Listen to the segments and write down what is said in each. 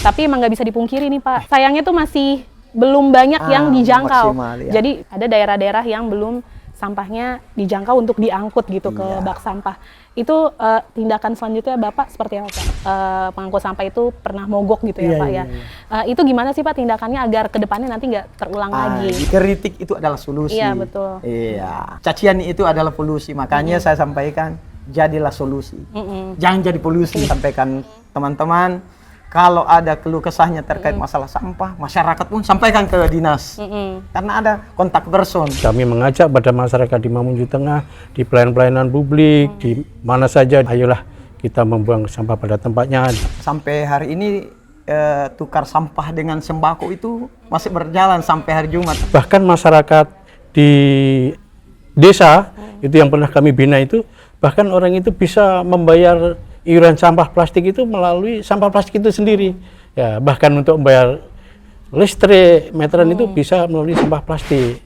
Tapi emang nggak bisa dipungkiri nih Pak, sayangnya tuh masih belum banyak yang dijangkau. Maksimal, ya. Jadi ada daerah-daerah yang belum sampahnya dijangkau untuk diangkut gitu ke bak sampah. Itu tindakan selanjutnya Bapak seperti apa Pak? Pengangkut sampah itu pernah mogok gitu ya Pak ya. Itu gimana sih Pak tindakannya agar kedepannya nanti nggak terulang lagi? Kritik itu adalah solusi. Iya betul. Iya. Cacian itu adalah polusi. Makanya saya sampaikan jadilah solusi. Jangan jadi polusi. Sampaikan teman-teman. Kalau ada keluh kesahnya terkait masalah sampah, masyarakat pun sampaikan ke dinas. Karena ada kontak person. Kami mengajak pada masyarakat di Mamuju Tengah, di pelayanan publik, di mana saja, ayolah kita membuang sampah pada tempatnya. Sampai hari ini tukar sampah dengan sembako itu masih berjalan sampai hari Jumat. Bahkan masyarakat di desa, itu yang pernah kami bina itu, bahkan orang itu bisa membayar iuran sampah plastik itu melalui sampah plastik itu sendiri. Ya, bahkan untuk membayar listrik meteran itu bisa melalui sampah plastik.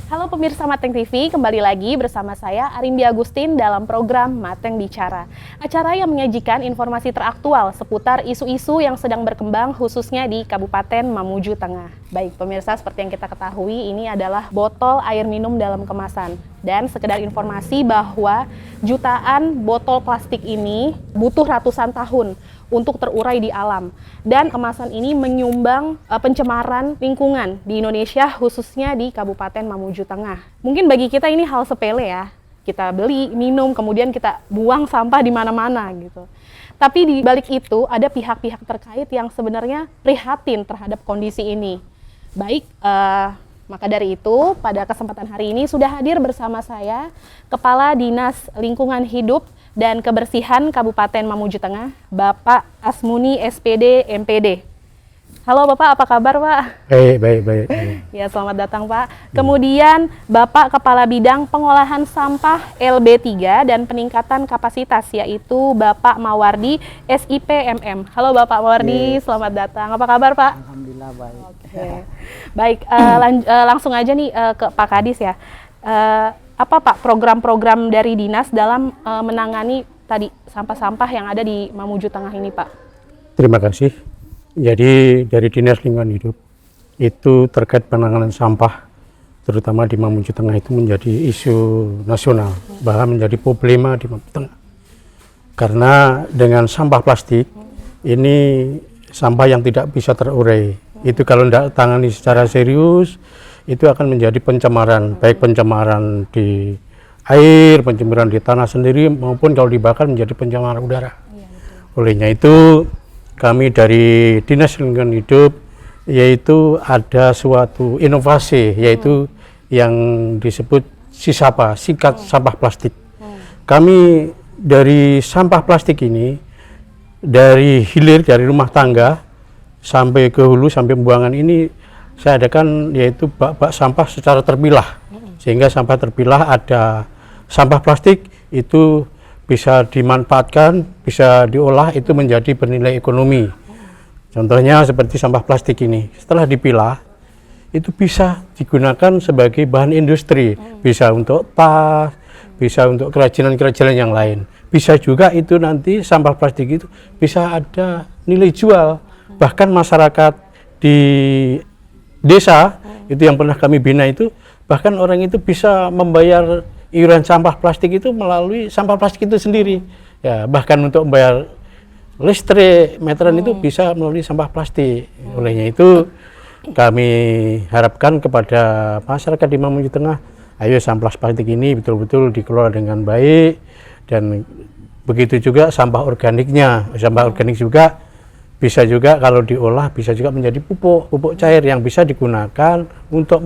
Halo pemirsa Mateng TV, kembali lagi bersama saya Arimbi Agustin dalam program Mateng Bicara. Acara yang menyajikan informasi teraktual seputar isu-isu yang sedang berkembang khususnya di Kabupaten Mamuju Tengah. Baik pemirsa, seperti yang kita ketahui ini adalah botol air minum dalam kemasan. Dan sekedar informasi bahwa jutaan botol plastik ini butuh ratusan tahun untuk terurai di alam. Dan kemasan ini menyumbang pencemaran lingkungan di Indonesia, khususnya di Kabupaten Mamuju Tengah. Mungkin bagi kita ini hal sepele ya, kita beli, minum, kemudian kita buang sampah di mana-mana gitu. Tapi di balik itu ada pihak-pihak terkait yang sebenarnya prihatin terhadap kondisi ini. Baik, maka dari itu pada kesempatan hari ini sudah hadir bersama saya Kepala Dinas Lingkungan Hidup dan Kebersihan Kabupaten Mamuju Tengah, Bapak Asmuni SPD MPD. Halo Bapak, apa kabar Pak? Baik. Ya, selamat datang Pak. Kemudian Bapak Kepala Bidang Pengolahan Sampah LB3 dan Peningkatan Kapasitas, yaitu Bapak Mawardi SIP MM. Halo Bapak Mawardi, selamat datang. Apa kabar Pak? Alhamdulillah baik. Oke. Baik, langsung aja nih ke Pak Kadis ya. Apa Pak program-program dari dinas dalam menangani tadi sampah-sampah yang ada di Mamuju Tengah ini Pak? Terima kasih. Jadi dari Dinas Lingkungan Hidup itu terkait penanganan sampah terutama di Mamuju Tengah itu menjadi isu nasional, bahkan menjadi problema di Mamuju Tengah. Karena dengan sampah plastik ini sampah yang tidak bisa terurai. Itu kalau tidak tangani secara serius itu akan menjadi pencemaran, baik pencemaran di air, pencemaran di tanah sendiri maupun kalau dibakar menjadi pencemaran udara. Olehnya itu kami dari Dinas Lingkungan Hidup yaitu ada suatu inovasi yaitu yang disebut Sisapa, singkat sampah plastik. Kami dari sampah plastik ini dari hilir, dari rumah tangga sampai ke hulu, sampai pembuangan ini saya adakan yaitu bak-bak sampah secara terpilah, sehingga sampah terpilah ada sampah plastik itu bisa dimanfaatkan, bisa diolah, itu menjadi bernilai ekonomi. Contohnya seperti sampah plastik ini, setelah dipilah itu bisa digunakan sebagai bahan industri, bisa untuk tas, bisa untuk kerajinan-kerajinan yang lain. Bisa juga itu nanti sampah plastik itu bisa ada nilai jual. Bahkan masyarakat di desa itu yang pernah kami bina itu, bahkan orang itu bisa membayar iuran sampah plastik itu melalui sampah plastik itu sendiri. Ya, bahkan untuk membayar listrik meteran itu bisa melalui sampah plastik. Olehnya itu kami harapkan kepada masyarakat di Mamuju Tengah, ayo sampah plastik ini betul-betul dikelola dengan baik, dan begitu juga sampah organiknya. Sampah organik juga bisa juga kalau diolah bisa juga menjadi pupuk cair yang bisa digunakan untuk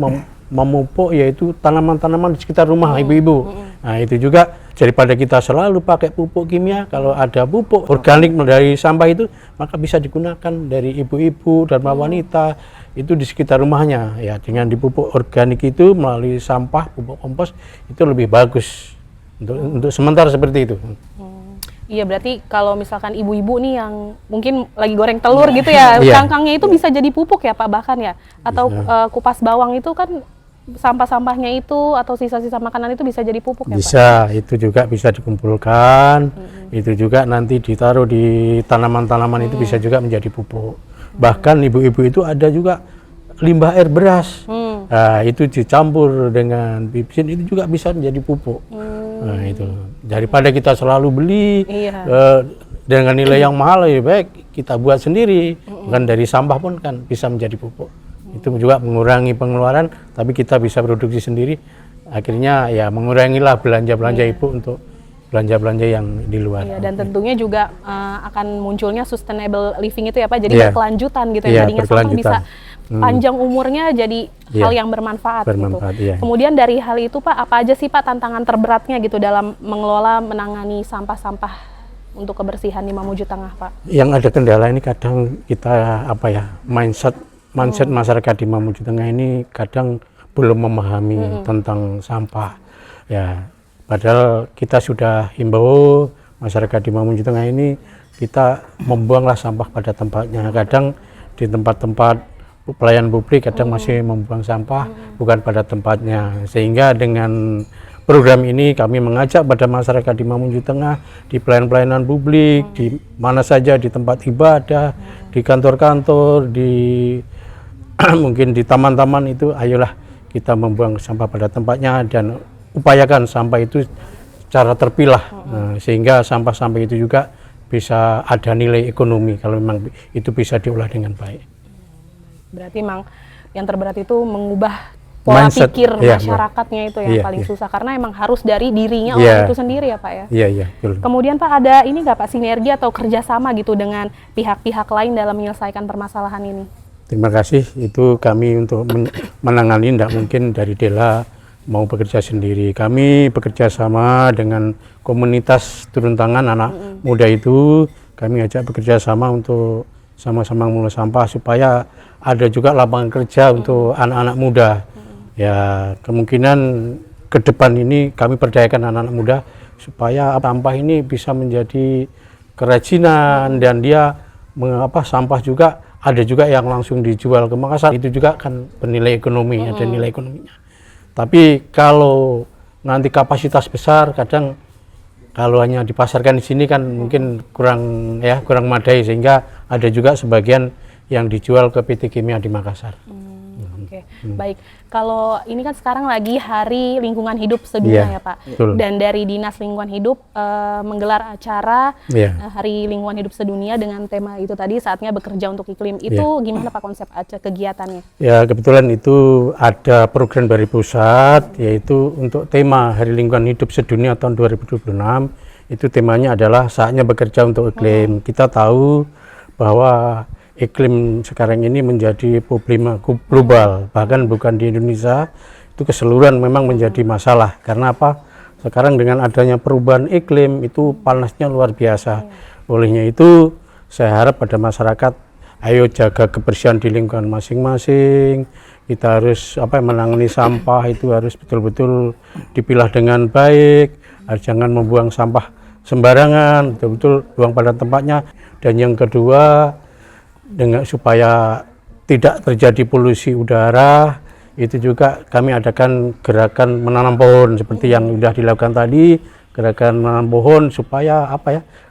memupuk yaitu tanaman-tanaman di sekitar rumah ibu-ibu. Nah itu juga daripada kita selalu pakai pupuk kimia, kalau ada pupuk organik dari sampah itu maka bisa digunakan dari ibu-ibu dan wanita itu di sekitar rumahnya. Ya dengan dipupuk organik itu melalui sampah pupuk kompos itu lebih bagus untuk sementara seperti itu. Iya, berarti kalau misalkan ibu-ibu nih yang mungkin lagi goreng telur gitu ya, cangkangnya itu bisa jadi pupuk ya Pak bahkan ya, atau kupas bawang itu kan sampah-sampahnya itu atau sisa-sisa makanan itu bisa jadi pupuk ya Pak? Bisa, itu juga bisa dikumpulkan, itu juga nanti ditaruh di tanaman-tanaman itu bisa juga menjadi pupuk. Bahkan ibu-ibu itu ada juga limbah air beras, nah, itu dicampur dengan bibsin itu juga bisa menjadi pupuk. Nah itu, daripada kita selalu beli dengan nilai yang mahal, ya baik kita buat sendiri, bukan dari sampah pun kan bisa menjadi pupuk. Itu juga mengurangi pengeluaran, tapi kita bisa produksi sendiri. Akhirnya ya mengurangilah belanja-belanja ibu untuk belanja-belanja yang di luar. Iya, dan tentunya juga akan munculnya sustainable living itu ya Pak. Jadi berkelanjutan gitu ya. Tadinya sampah bisa panjang umurnya jadi hal yang bermanfaat gitu. Kemudian dari hal itu Pak, apa aja sih Pak tantangan terberatnya gitu dalam mengelola menangani sampah-sampah untuk kebersihan di Mamuju Tengah Pak? Yang ada kendala ini kadang kita mindset masyarakat di Mamuju Tengah ini kadang belum memahami tentang sampah. Ya, padahal kita sudah himbau masyarakat di Mamuju Tengah ini kita membuanglah sampah pada tempatnya. Kadang di tempat-tempat pelayanan publik kadang masih membuang sampah bukan pada tempatnya. Sehingga dengan program ini kami mengajak pada masyarakat di Mamuju Tengah, di pelayanan publik, di mana saja, di tempat ibadah, di kantor-kantor, di mungkin di taman-taman itu, ayolah kita membuang sampah pada tempatnya dan upayakan sampah itu secara terpilah, sehingga sampah-sampah itu juga bisa ada nilai ekonomi kalau memang itu bisa diolah dengan baik. Berarti memang yang terberat itu mengubah pola mindset, pikir masyarakatnya itu yang paling susah, karena emang harus dari dirinya orang itu sendiri ya Pak ya. Iya. Kemudian Pak, ada ini nggak Pak sinergi atau kerjasama gitu dengan pihak-pihak lain dalam menyelesaikan permasalahan ini? Terima kasih, itu kami untuk menangani, tidak mungkin dari Dela mau bekerja sendiri. Kami bekerja sama dengan komunitas turun tangan anak muda itu, kami ajak bekerja sama untuk sama-sama mengelola sampah supaya ada juga lapangan kerja untuk anak-anak muda. Ya, kemungkinan ke depan ini kami perdayakan anak-anak muda supaya sampah ini bisa menjadi kerajinan dan dia sampah juga ada juga yang langsung dijual ke Makassar, itu juga kan bernilai ekonomi, ada nilai ekonominya. Tapi kalau nanti kapasitas besar, kadang kalau hanya dipasarkan di sini kan mungkin kurang madai, sehingga ada juga sebagian yang dijual ke PT Kimia di Makassar. Oke, baik. Kalau ini kan sekarang lagi Hari Lingkungan Hidup Sedunia ya Pak. Betul. Dan dari Dinas Lingkungan Hidup menggelar acara Hari Lingkungan Hidup Sedunia dengan tema itu tadi, saatnya bekerja untuk iklim. Itu gimana Pak konsep kegiatannya? Ya, kebetulan itu ada program dari pusat, yaitu untuk tema Hari Lingkungan Hidup Sedunia tahun 2026. Itu temanya adalah saatnya bekerja untuk iklim. Kita tahu bahwa iklim sekarang ini menjadi problem global, bahkan bukan di Indonesia, itu keseluruhan memang menjadi masalah. Karena apa? Sekarang dengan adanya perubahan iklim itu panasnya luar biasa. Olehnya itu saya harap pada masyarakat, ayo jaga kebersihan di lingkungan masing-masing. Kita harus menangani sampah itu harus betul-betul dipilah dengan baik, jangan membuang sampah sembarangan, betul-betul buang pada tempatnya. Dan yang kedua, supaya tidak terjadi polusi udara, itu juga kami adakan gerakan menanam pohon seperti yang sudah dilakukan tadi, gerakan menanam pohon supaya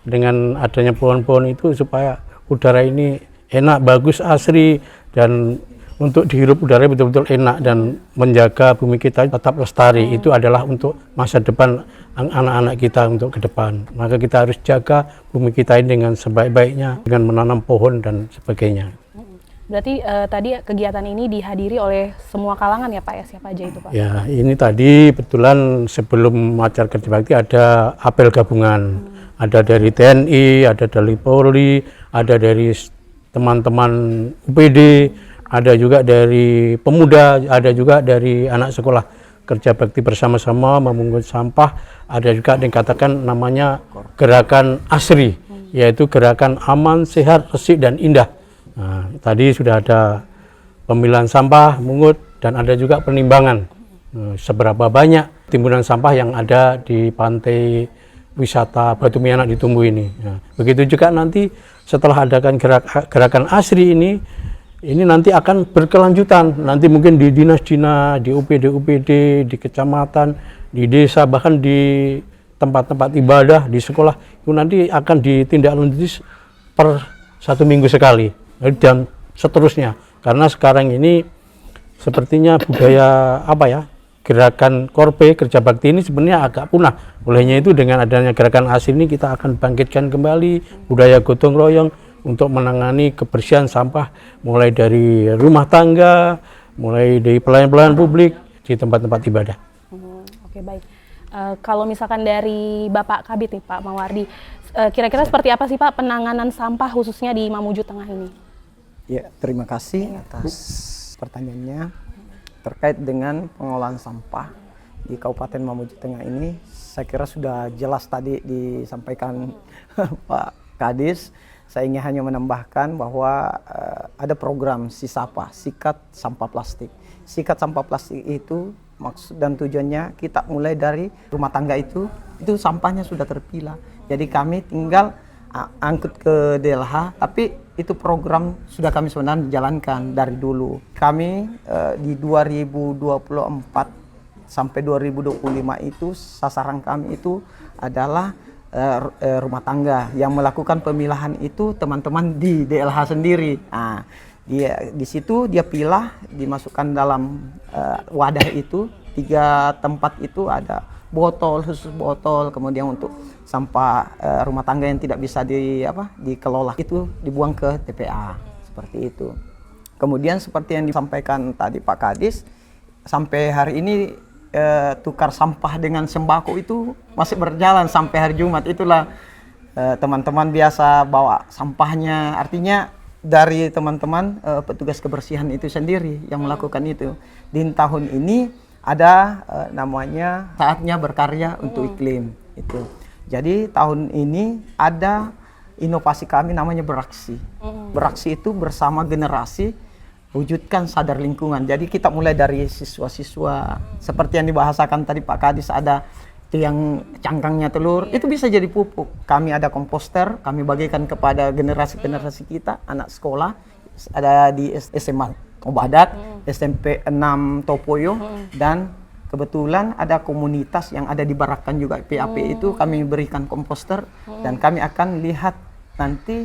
dengan adanya pohon-pohon itu supaya udara ini enak, bagus, asri, dan untuk dihirup udara betul-betul enak dan menjaga bumi kita tetap lestari. Itu adalah untuk masa depan anak-anak kita untuk ke depan. Maka kita harus jaga bumi kita ini dengan sebaik-baiknya dengan menanam pohon dan sebagainya. Berarti tadi kegiatan ini dihadiri oleh semua kalangan ya Pak ya? Siapa aja itu Pak? Ya, ini tadi kebetulan sebelum acara kerja bakti ada apel gabungan. Ada dari TNI, ada dari Polri, ada dari teman-teman UPD, ada juga dari pemuda, ada juga dari anak sekolah kerja bakti bersama-sama memungut sampah. Ada juga yang dikatakan namanya gerakan ASRI, yaitu gerakan aman, sehat, resik, dan indah. Nah, tadi sudah ada pemilahan sampah, mungut, dan ada juga penimbangan seberapa banyak timbunan sampah yang ada di pantai wisata Batu Mianak di Tumbu ini. Nah, begitu juga nanti setelah adakan gerakan ASRI ini, ini nanti akan berkelanjutan. Nanti mungkin di dinas-dinas, di UPD-UPD, di kecamatan, di desa, bahkan di tempat-tempat ibadah, di sekolah, itu nanti akan ditindaklanjuti per 1 minggu sekali dan seterusnya. Karena sekarang ini sepertinya budaya gerakan korpe kerja bakti ini sebenarnya agak punah. Olehnya itu dengan adanya gerakan ASIR ini kita akan bangkitkan kembali budaya gotong royong untuk menangani kebersihan sampah mulai dari rumah tangga, mulai dari pelayan-pelayan publik di tempat-tempat ibadah. Oke, baik. Kalau misalkan dari Bapak Kabid nih Pak Mawardi, kira-kira seperti apa sih Pak penanganan sampah khususnya di Mamuju Tengah ini? Ya, terima kasih atas pertanyaannya. Terkait dengan pengolahan sampah di Kabupaten Mamuju Tengah ini, saya kira sudah jelas tadi disampaikan Pak Kadis. Saya ingin hanya menambahkan bahwa ada program SISAPA, Sikat Sampah Plastik. Sikat sampah plastik itu maksud dan tujuannya kita mulai dari rumah tangga itu sampahnya sudah terpilah. Jadi kami tinggal angkut ke DLH, tapi itu program sudah kami sebenarnya jalankan dari dulu. Kami di 2024 sampai 2025 itu sasaran kami itu adalah rumah tangga yang melakukan pemilahan itu teman-teman di DLH sendiri. Nah, di situ dia pilah, dimasukkan dalam wadah itu 3 tempat itu ada botol, khusus botol, kemudian untuk sampah rumah tangga yang tidak bisa dikelola itu dibuang ke TPA seperti itu. Kemudian seperti yang disampaikan tadi Pak Kadis, sampai hari ini tukar sampah dengan sembako itu masih berjalan sampai hari Jumat. Itulah teman-teman biasa bawa sampahnya, artinya dari teman-teman petugas kebersihan itu sendiri yang melakukan itu. Di tahun ini ada namanya saatnya berkarya untuk iklim itu. Jadi tahun ini ada inovasi kami namanya beraksi. Beraksi itu bersama generasi wujudkan sadar lingkungan. Jadi kita mulai dari siswa-siswa seperti yang dibahasakan tadi Pak Kadis, ada itu yang cangkangnya telur, itu bisa jadi pupuk. Kami ada komposter, kami bagikan kepada generasi-generasi kita, anak sekolah, ada di SMA Obadat, SMP 6 Topoyo, dan kebetulan ada komunitas yang ada di Barakan juga, PAP itu kami berikan komposter, dan kami akan lihat nanti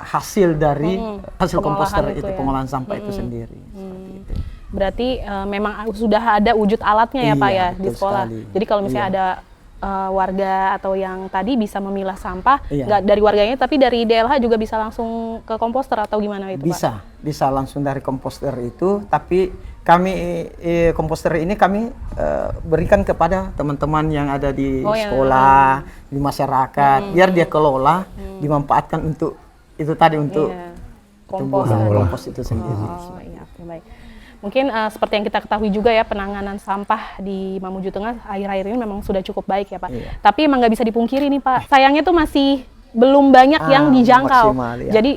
hasil dari hasil komposter itu, pengolahan sampah itu sendiri. Seperti itu. Berarti memang sudah ada wujud alatnya ya Pak ya di sekolah. Sekali. Jadi kalau misalnya ada warga atau yang tadi bisa memilah sampah, nggak dari warganya tapi dari DLH juga bisa langsung ke komposter atau gimana itu Pak? Bisa langsung dari komposter itu, tapi kami komposter ini kami berikan kepada teman-teman yang ada di sekolah, di masyarakat, biar dia kelola, dimanfaatkan untuk itu tadi, untuk kompos itu sendiri. Oh iya, baik. Mungkin seperti yang kita ketahui juga ya, penanganan sampah di Mamuju Tengah akhir-akhir ini memang sudah cukup baik ya Pak. Tapi emang nggak bisa dipungkiri nih Pak, sayangnya tuh masih belum banyak yang dijangkau. Maksimal, ya. Jadi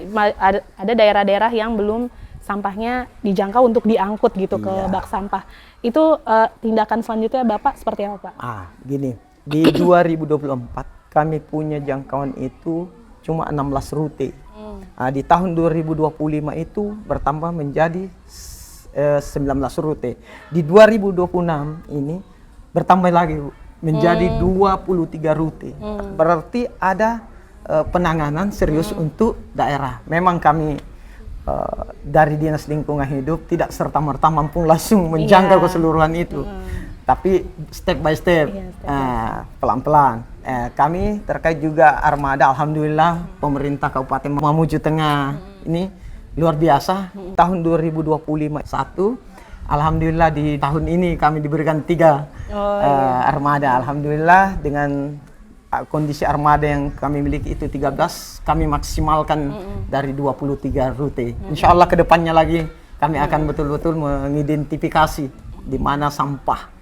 ada daerah-daerah yang belum sampahnya dijangkau untuk diangkut gitu ke bak sampah. Itu tindakan selanjutnya Bapak seperti apa Pak? Gini, di 2024 kami punya jangkauan itu cuma 16 rute. Di tahun 2025 itu bertambah menjadi 19 rute. Di 2026 ini bertambah lagi menjadi 23 rute. Berarti ada penanganan serius untuk daerah. Memang kami dari Dinas Lingkungan Hidup tidak serta-merta mampu langsung menjangkau keseluruhan itu. Tapi step by step, pelan-pelan. Kami terkait juga armada, alhamdulillah pemerintah Kabupaten Mamuju Tengah ini luar biasa. Tahun 2025 alhamdulillah di tahun ini kami diberikan 3 armada. Alhamdulillah dengan kondisi armada yang kami miliki itu 13, kami maksimalkan dari 23 rute. Insya Allah kedepannya lagi kami akan betul-betul mengidentifikasi di mana sampah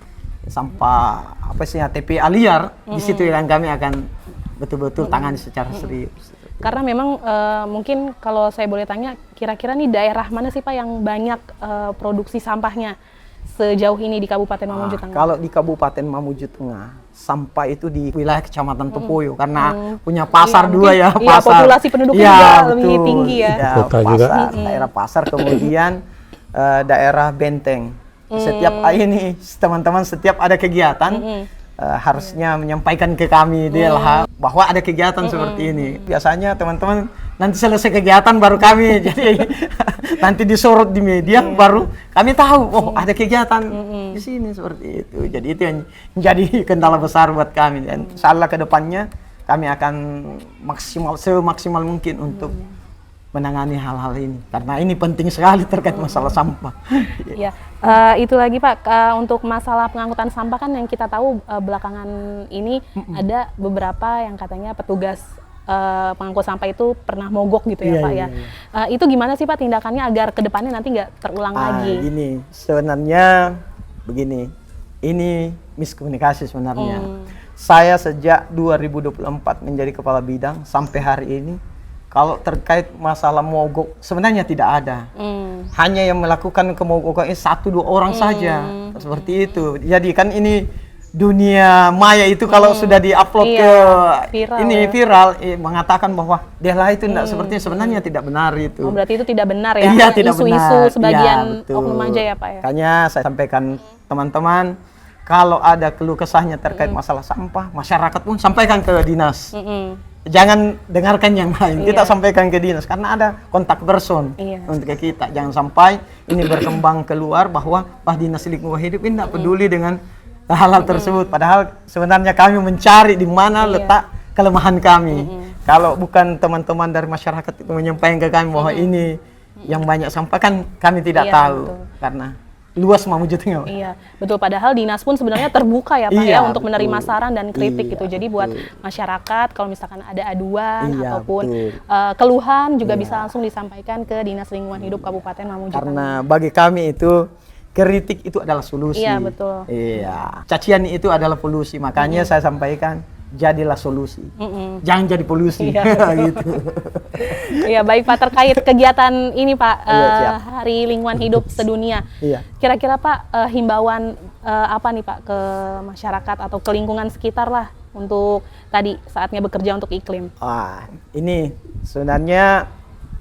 TPA liar, di situ yang kami akan betul-betul tangani secara serius. Karena memang mungkin kalau saya boleh tanya, kira-kira nih daerah mana sih Pak yang banyak produksi sampahnya? sejauh ini di Kabupaten Mamuju Tengah? Kalau di Kabupaten Mamuju Tengah, sampah itu di wilayah Kecamatan Topoyo karena punya pasar dua ya, Iya, pasar. populasi penduduknya Iya, juga lebih betul. tinggi ya. Iya, Kota pasar, juga. daerah pasar, kemudian daerah Benteng. Setiap ini teman-teman setiap ada kegiatan harusnya menyampaikan ke kami DLH bahwa ada kegiatan seperti ini. Biasanya teman-teman nanti selesai kegiatan baru kami jadi nanti disorot di media baru kami tahu oh ada kegiatan di sini seperti itu. Jadi itu yang jadi kendala besar buat kami dan insyaallah ke depannya kami akan semaksimal mungkin untuk menangani hal-hal ini karena ini penting sekali terkait masalah sampah. Ya, itu lagi Pak, untuk masalah pengangkutan sampah kan yang kita tahu belakangan ini ada beberapa yang katanya petugas pengangkut sampah itu pernah mogok gitu ya Pak ya. Itu gimana sih Pak tindakannya agar kedepannya nanti nggak terulang lagi? Gini, sebenarnya begini, ini miskomunikasi sebenarnya. Saya sejak 2024 menjadi kepala bidang sampai hari ini kalau terkait masalah mogok sebenarnya tidak ada. Hanya yang melakukan kemogokan 1-2 orang saja. Seperti itu. Jadi kan ini dunia maya itu kalau sudah diupload ke viral, ini viral mengatakan bahwa DLH itu tidak sepertinya sebenarnya tidak benar itu. Oh, berarti itu tidak benar ya? Iya, tidak isu-isu benar. sebagian Iya, oknum aja ya Pak ya? Makanya saya sampaikan teman-teman kalau ada keluh kesahnya terkait masalah sampah, masyarakat pun sampaikan ke dinas. Jangan dengarkan yang lain, kita sampaikan ke dinas karena ada kontak person untuk kita. Jangan sampai ini berkembang keluar bahwa Dinas Lingkungan Hidup ini tidak peduli dengan hal-hal tersebut. Padahal sebenarnya kami mencari di mana letak kelemahan kami. Kalau bukan teman-teman dari masyarakat itu menyampaikan ke kami bahwa ini yang banyak sampah kan kami tidak tahu karena luas Mamuju Tengah. Iya, betul. Padahal dinas pun sebenarnya terbuka ya Pak ya untuk menerima saran dan kritik gitu. Jadi buat masyarakat kalau misalkan ada aduan ataupun keluhan juga bisa langsung disampaikan ke Dinas Lingkungan Hidup Kabupaten Mamuju Tengah. Karena bagi kami itu kritik itu adalah solusi. Iya, betul. Iya. Cacian itu adalah polusi. Makanya saya sampaikan jadilah solusi. Jangan jadi polusi. Gitu. Iya, baik Pak, terkait kegiatan ini Pak, Hari Lingkungan Hidup Sedunia. Kira-kira Pak himbauan apa nih Pak ke masyarakat atau ke lingkungan sekitar lah untuk tadi saatnya bekerja untuk iklim? Ini sebenarnya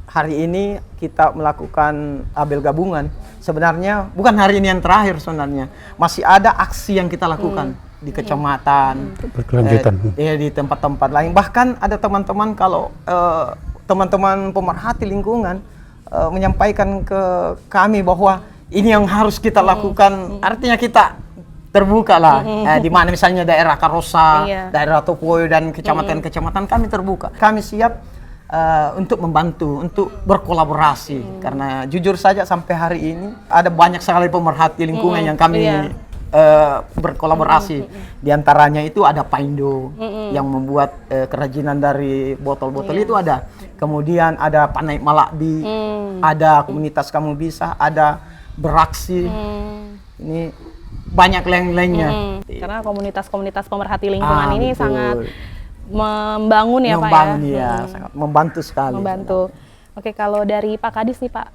hari ini kita melakukan apel gabungan. Sebenarnya bukan hari ini yang terakhir sebenarnya. Masih ada aksi yang kita lakukan di kecamatan, berkelanjutan. Di tempat-tempat lain. Bahkan ada teman-teman kalau teman-teman pemerhati lingkungan menyampaikan ke kami bahwa ini yang harus kita lakukan. Artinya kita terbuka lah. Di mana misalnya daerah Karosa, daerah Topoyo dan kecamatan-kecamatan kami terbuka. Kami siap untuk membantu, untuk berkolaborasi. Karena jujur saja sampai hari ini ada banyak sekali pemerhati lingkungan yang kami berkolaborasi. Di antaranya itu ada Paindo yang membuat kerajinan dari botol-botol itu ada. Kemudian ada Panai Malakbi, ada komunitas Kamu Bisa, ada Beraksi. Ini banyak lain-lainnya. Karena komunitas-komunitas pemerhati lingkungan ini sangat membangun ya Pak ya? Membangun ya, sangat membantu sekali. Membantu. Oke, kalau dari Pak Kadis nih Pak,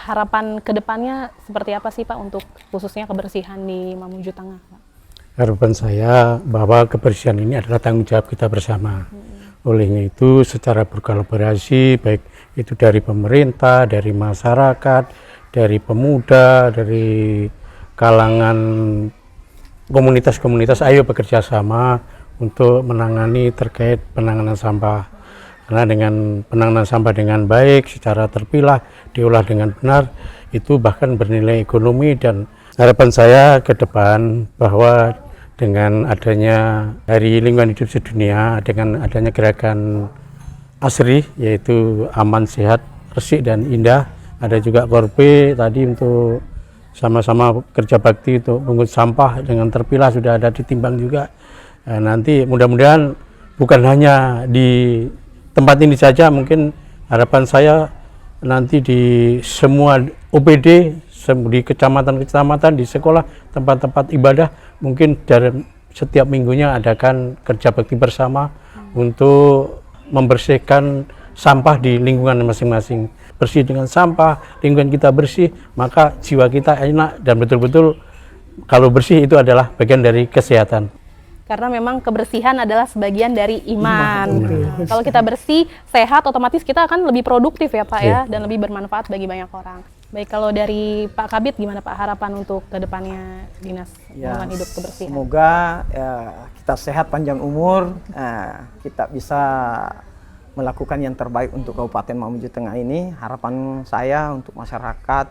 harapan kedepannya seperti apa sih Pak untuk khususnya kebersihan di Mamuju Tengah Pak? Harapan saya bahwa kebersihan ini adalah tanggung jawab kita bersama. Olehnya itu secara berkolaborasi, baik itu dari pemerintah, dari masyarakat, dari pemuda, dari kalangan komunitas-komunitas, ayo bekerja sama untuk menangani terkait penanganan sampah. Karena dengan penanganan sampah dengan baik, secara terpilah, diolah dengan benar, itu bahkan bernilai ekonomi. Dan harapan saya ke depan bahwa dengan adanya Hari Lingkungan Hidup Sedunia, dengan adanya gerakan ASRI, yaitu aman, sehat, resik, dan indah, ada juga Korpe tadi untuk sama-sama kerja bakti untuk mengut sampah dengan terpilah, sudah ada ditimbang juga. Nanti mudah-mudahan bukan hanya di tempat ini saja, mungkin harapan saya nanti di semua OPD, di kecamatan-kecamatan, di sekolah, tempat-tempat ibadah, mungkin dari setiap minggunya adakan kerja bakti bersama untuk membersihkan sampah di lingkungan masing-masing. Bersih dengan sampah, lingkungan kita bersih, maka jiwa kita enak dan betul-betul kalau bersih itu adalah bagian dari kesehatan. Karena memang kebersihan adalah sebagian dari iman. Kalau kita bersih, sehat, otomatis kita akan lebih produktif ya Pak ya, dan lebih bermanfaat bagi banyak orang. Baik, kalau dari Pak Kabid gimana Pak harapan untuk kedepannya Dinas Lingkungan Hidup Kebersihan? Semoga kita sehat panjang umur, kita bisa melakukan yang terbaik untuk Kabupaten Mamuju Tengah ini. Harapan saya untuk masyarakat,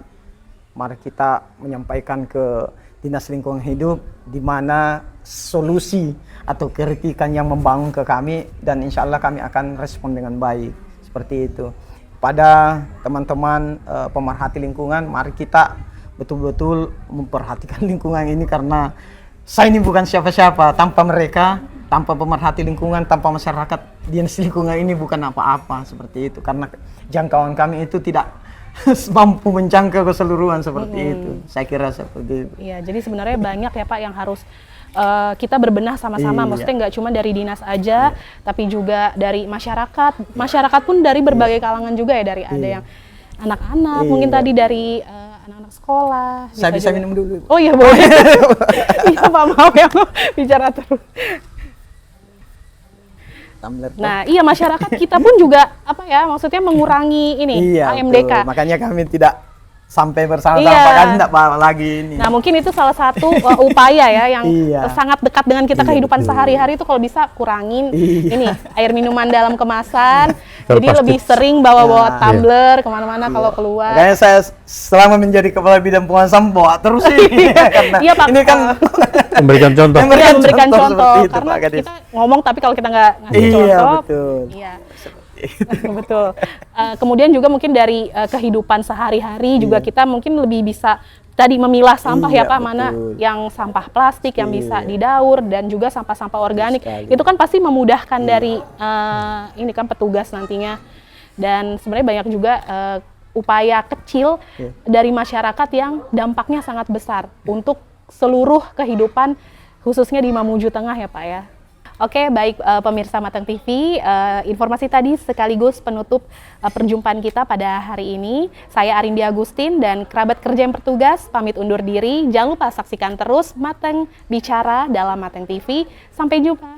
mari kita menyampaikan ke Dinas Lingkungan Hidup di mana solusi atau kritikan yang membangun ke kami, dan insya Allah kami akan respon dengan baik seperti itu. Pada teman-teman pemerhati lingkungan, mari kita betul-betul memperhatikan lingkungan ini, karena saya ini bukan siapa-siapa. Tanpa mereka, tanpa pemerhati lingkungan, tanpa masyarakat, Dinas Lingkungan ini bukan apa-apa seperti itu, karena jangkauan kami itu tidak mampu menjangkau keseluruhan seperti itu. Saya kira seperti itu. Iya, jadi sebenarnya banyak ya Pak yang harus kita berbenah sama-sama. Maksudnya nggak cuma dari dinas aja, tapi juga dari masyarakat. Masyarakat pun dari berbagai kalangan juga ya, dari ada yang anak-anak, mungkin tadi dari anak-anak sekolah. Saya bisa minum dulu. Oh iya boleh. Iya Pak, maaf ya bicara terus. Nah, iya masyarakat kita pun juga apa ya, maksudnya mengurangi ini AMDK. Betul. Makanya kami tidak sampai bersama-sama, kami tidak lagi ini. Nah, mungkin itu salah satu upaya ya yang sangat dekat dengan kita kehidupan sehari-hari, itu kalau bisa kurangin ini air minuman dalam kemasan. Jadi lebih sering bawa-bawa tumbler kemana-mana kalau keluar. Makanya saya selama menjadi kepala bidang pembuangan sampah terus ini karena Pak, ini kan memberikan contoh. Memberikan contoh itu, karena Pak kita ngomong tapi kalau kita nggak ngasih contoh, betul. Iya. Betul. Kemudian juga mungkin dari kehidupan sehari-hari juga kita mungkin lebih bisa tadi memilah sampah ya Pak, mana yang sampah plastik yang bisa didaur dan juga sampah-sampah organik. Itu kan pasti memudahkan dari ini kan petugas nantinya. Dan sebenarnya banyak juga upaya kecil dari masyarakat yang dampaknya sangat besar untuk seluruh kehidupan khususnya di Mamuju Tengah ya Pak ya. Oke, baik pemirsa Mateng TV, informasi tadi sekaligus penutup perjumpaan kita pada hari ini. Saya Arindi Agustin dan kerabat kerja yang bertugas pamit undur diri. Jangan lupa saksikan terus Mateng Bicara dalam Mateng TV. Sampai jumpa.